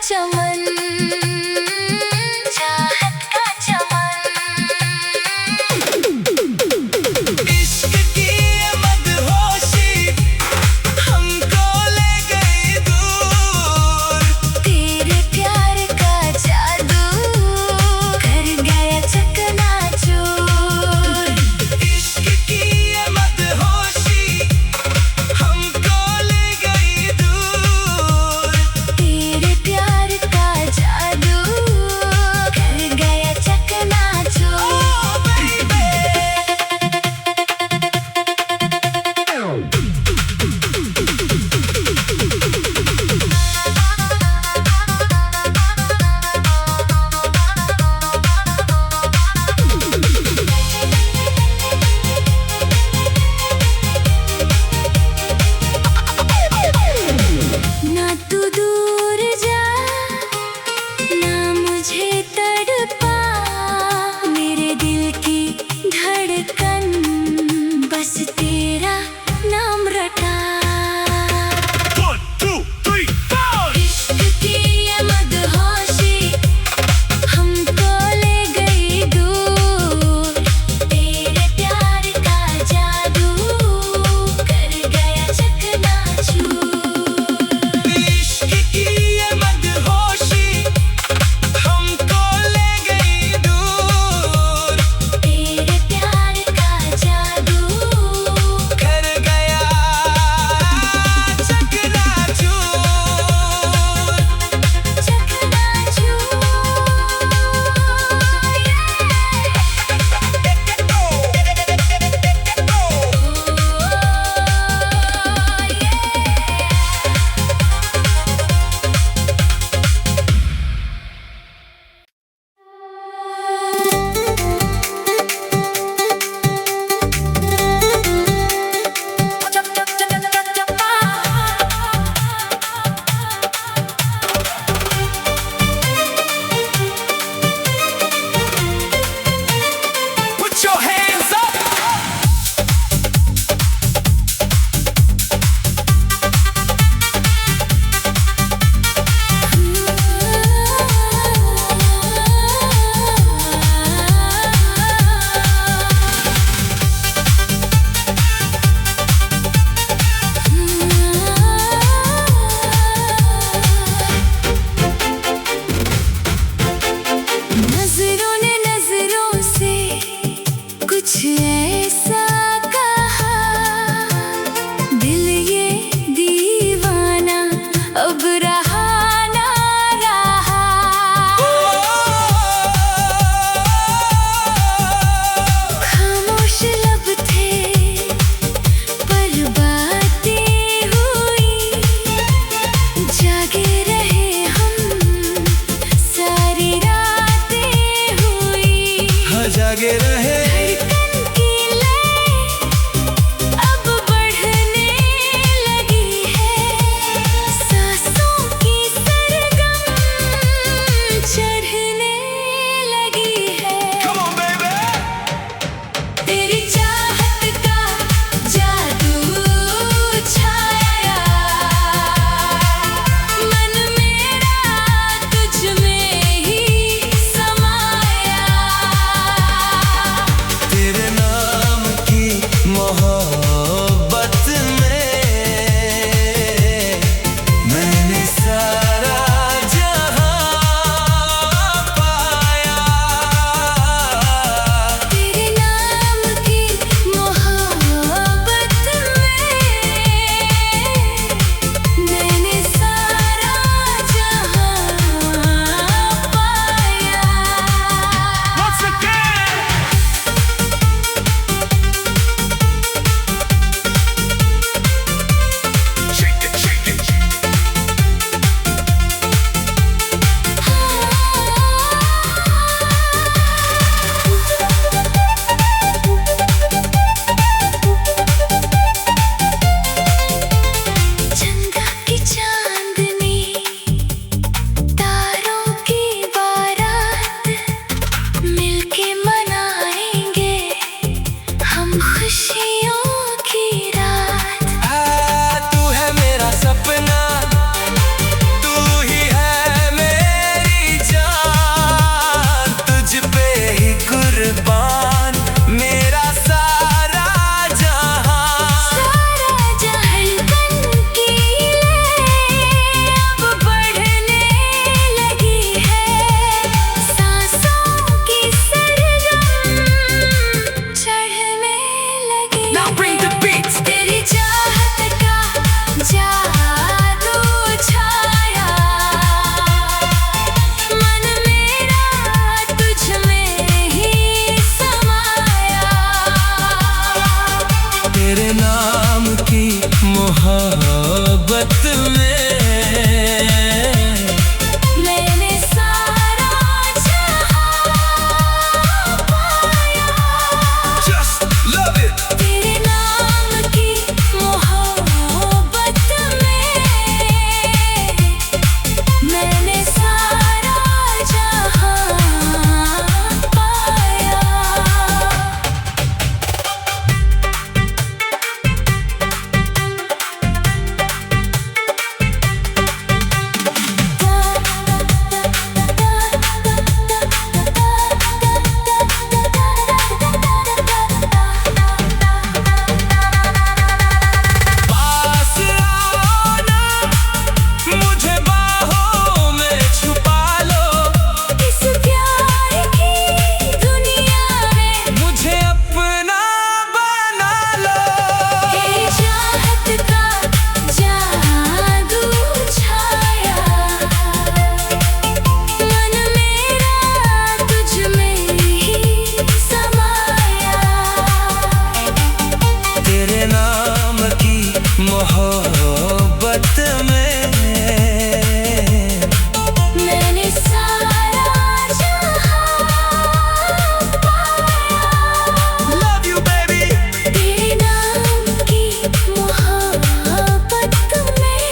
चमन, चाहत का चमन। इश्क की ये मदहोशी हमको ले गई दूर। तेरे प्यार का जादू कर गया चकनाचूर। इश्क की ये मदहोशी हमको ले गई दूर। तेरे प्यार का जादू कर गया चकनाचूर। Oh baby, ना तू दूर जा, ना मुझे तड़पा। मेरे दिल की धड़कन बस तेरा नाम रटा। 1, 2, 3, 4। इश्क की ये मदहोशी हमको ले गई दूर। तेरे प्यार का जादू कर गया चकनाचूर। इश्क की ये मदहोशी हमको ले गई दूर। तेरे प्यार का जादू कर गया चकनाचूर। Put your hands up. नजरों ने नजरों से कुछ ऐसा कहा, दिल ये दीवाना अब रहा ना रहा। खामोश लब थे पर बातें हुई, जागे रहे हम सारी रातें हुई। हाँ जागे रहे। धड़कन की लय अब बढ़ने लगी है, सांसों की सरगम चढ़ने लगी है। Come on baby. तेरी चाहत का जादू छाया, मन मेरा तुझ में ही समाया। तेरे नाम की मोहब्बत में मैंने सारा जहां पाया। तेरे नाम की मोहब्बत में मैंने सारा जहां पाया। Once again. Shake it, shake it. चंदा की चांदनी, तारों की बारात, मिलके मनाएंगे हम खुशियों की रात। तू है मेरा सपना, तू ही है तेरे नाम की मोहब्बत में मैंने सारा जहां पाया। Just love it. तेरे नाम की मोहब्बत में मैंने सारा जहां पाया। पास आओ ना, मुझे बाहों में छुपा लो। इस प्यार की दुनिया में मुझे अपना बना लो। तेरी चाहत का जादू छाया। मन मेरा तुझ में ही समाया। तेरे नाम की मोहब्बत में मैंने सारा जहां पाया। Love you baby. तेरे नाम की मोहब्बत में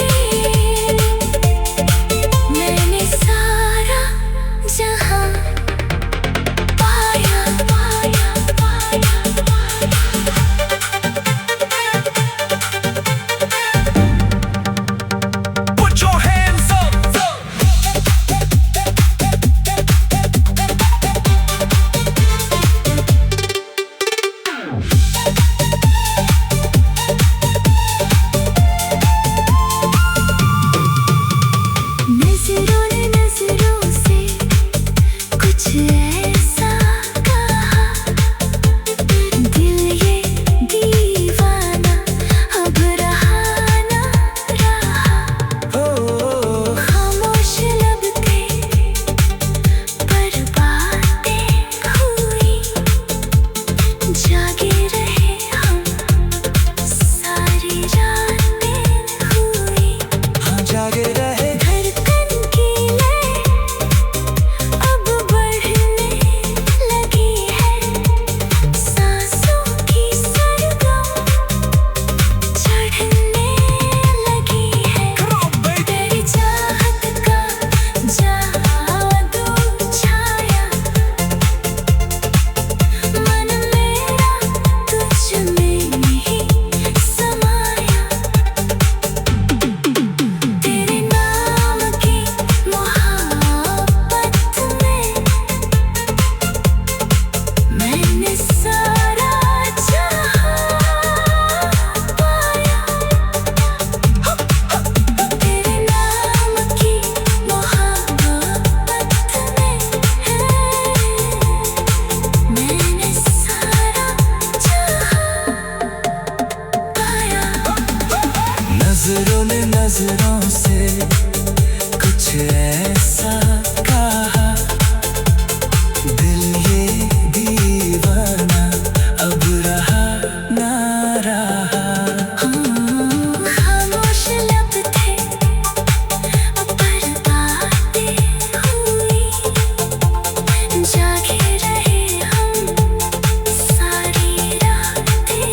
मैंने सारा जहां पाया। पाया पाया Put your hands up. नजरों ने नजरों से कुछ ऐसा कहा। दिल ये दीवाना अब रहा ना रहा। खामोश लब थे पर बातें हुई। जागे रहे हम सारी रातें हुई। हाँ जागे रहे। धड़कन की लय अब बढ़ने लगी है। सांसों की सरगम चढ़ने लगी है। Come on baby. तेरी चाहत का जादू छाया। मन मेरा तुझ में ही समाया। तेरे नाम की मोहब्बत में मैंने सारा जहां पाया। तेरे नाम की मोहब्बत में मैंने सारा जहां पाया। नजरों ने नजरों से कुछ ऐसा कहा। दिल ये दीवाना अब रहा ना रहा। खामोश लब थे पर बातें हुई। जागे रहे हम सारी रातें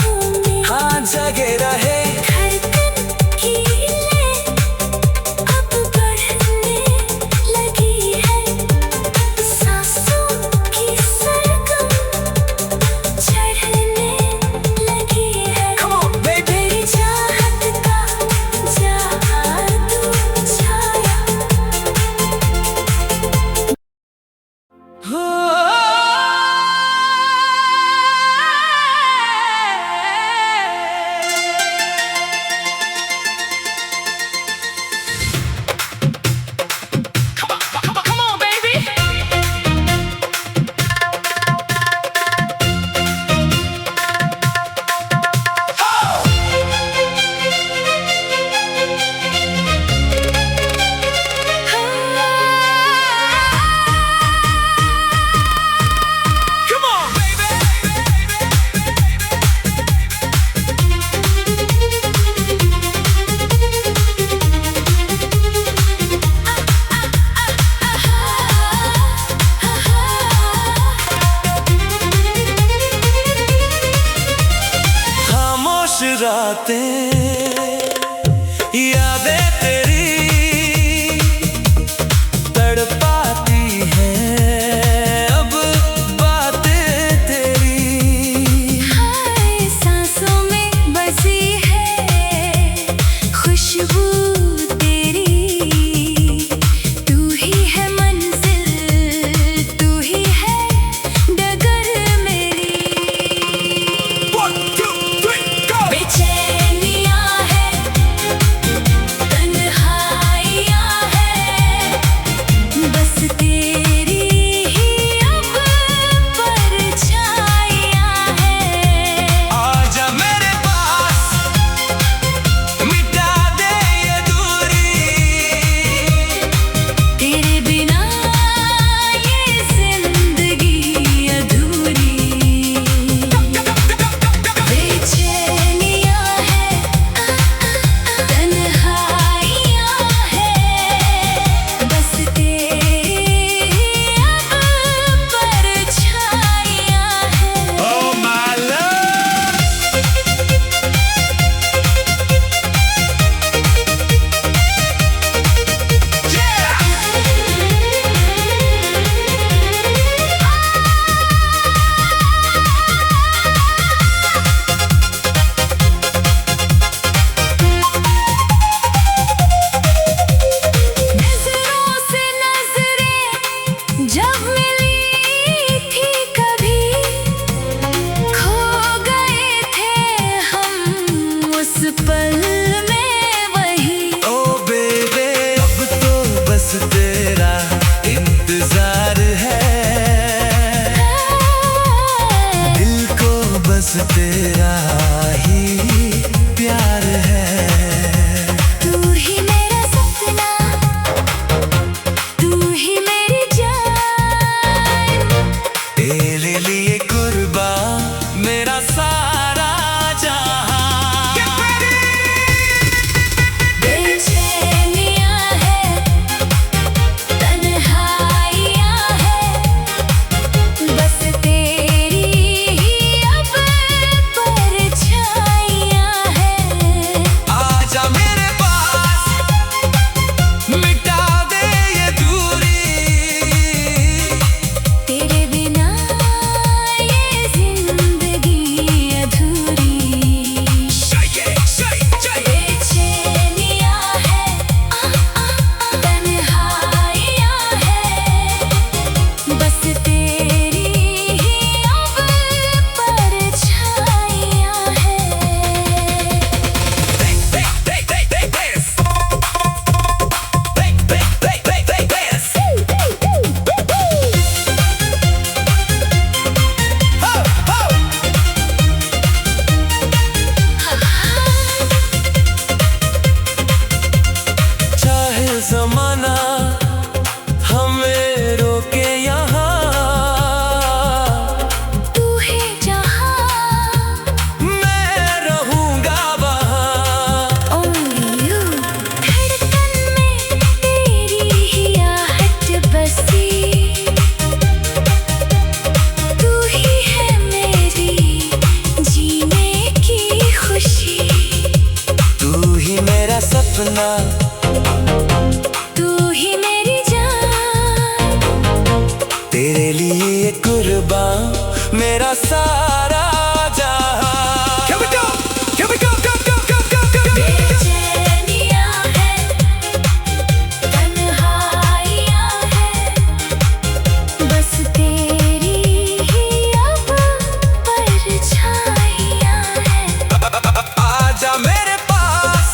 हुई। हाँ जगे रहे। धड़कन की लय अब बढ़ने लगी है। सांसों की सरगम चढ़ने लगी है। Come on baby. तेरी चाहत का जादू छाया। रातें यादें तेरी तड़पाती हैं अब बातें तेरी। हाय सांसों में बसी है खुशबू तेरी, तू ही है मंजिल, तू ही है डगर मेरी। One, two, three, go! बेचैनियाँ है, तन्हाइयाँ है, बस तेरी ही अब परछाइयाँ है। आजा मेरे पास मिटा दे ये दूरी, तेरे बिना ये जिंदगी अधूरी। बेचैनियाँ है, तन्हाइयाँ है, बस तेरी अब परछाइयाँ है। oh my love। नजरों से नजरें जब मिली थी कभी, खो गए थे हम उस पल में वही। ओ बेबे अब तो बस तेरा इंतजार है, दिल को बस तेरा ही प्यार है। तू ही मेरा सपना, तू ही मेरी जान, तेरे लिए कुर्बान मेरा सारा जहां। बेचैनियाँ है, तन्हाइयाँ है, बस तेरी ही अब परछाइयाँ है। आजा मेरे पास मिटा दे ये दूरी, तेरे बिना ये जिंदगी अधूरी। बेचैनियाँ है, तन्हाइयाँ है, बस तेरी ही अब परछाइयाँ चाहे जमाना हमें रोके यहाँ, तू है जहाँ, मैं रहूंगा वहाँ। only you। धड़कन में तेरी ही आहट बसी, तू ही है मेरी जीने की खुशी। तू ही मेरा सपना, तू ही मेरी जान, तेरे लिए कुर्बान मेरा सारा जहां। Here we go, here we go, go, go, go, go, go, go. बेचैनियाँ है, तन्हाइयाँ है, बस तेरी ही अब परछाइयाँ है। आजा मेरे पास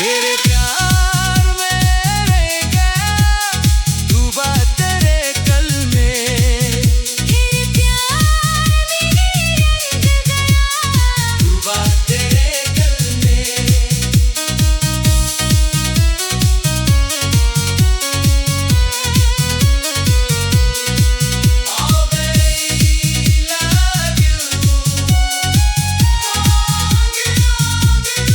तेरे प्यार में रह गया, डूबा तेरे कल में। तेरे प्यार में रंग गया, डूबा तेरे कल में। Oh baby, love you, want you, want you।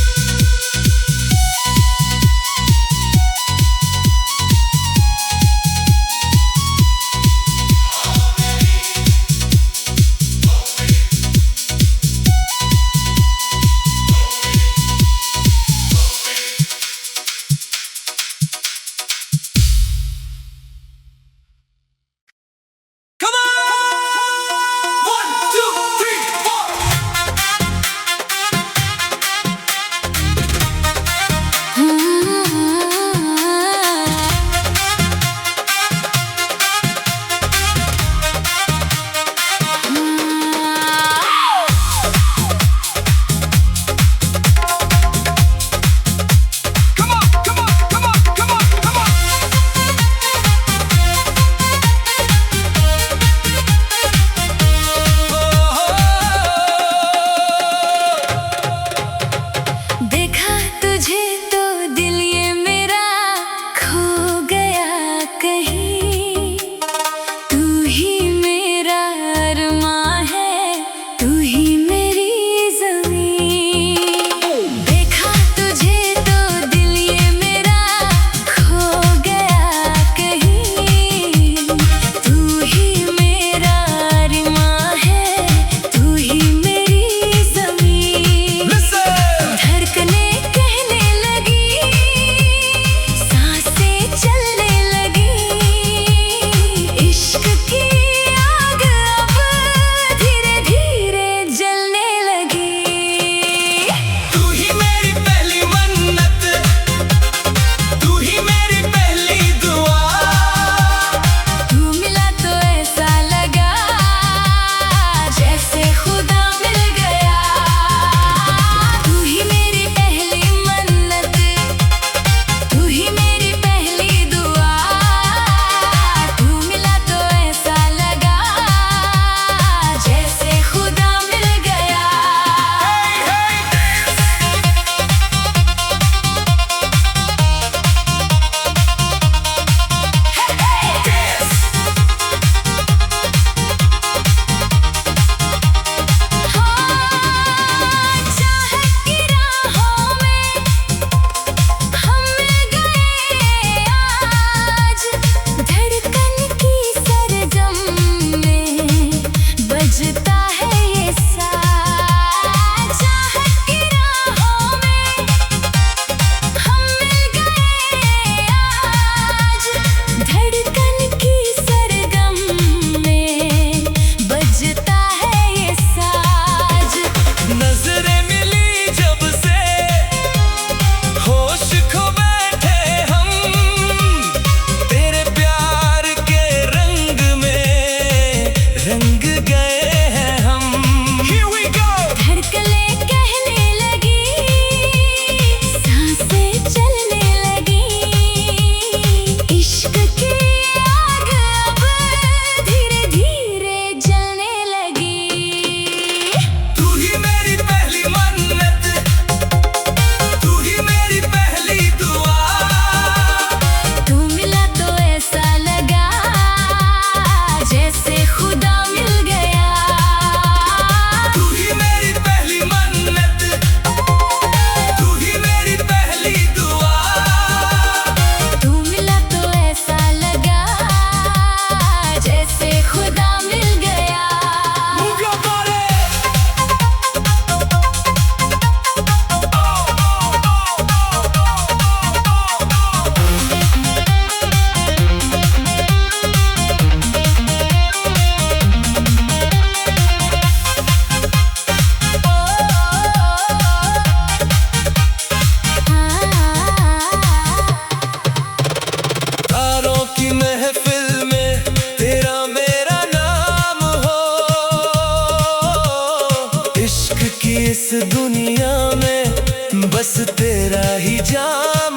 तेरा ही जाम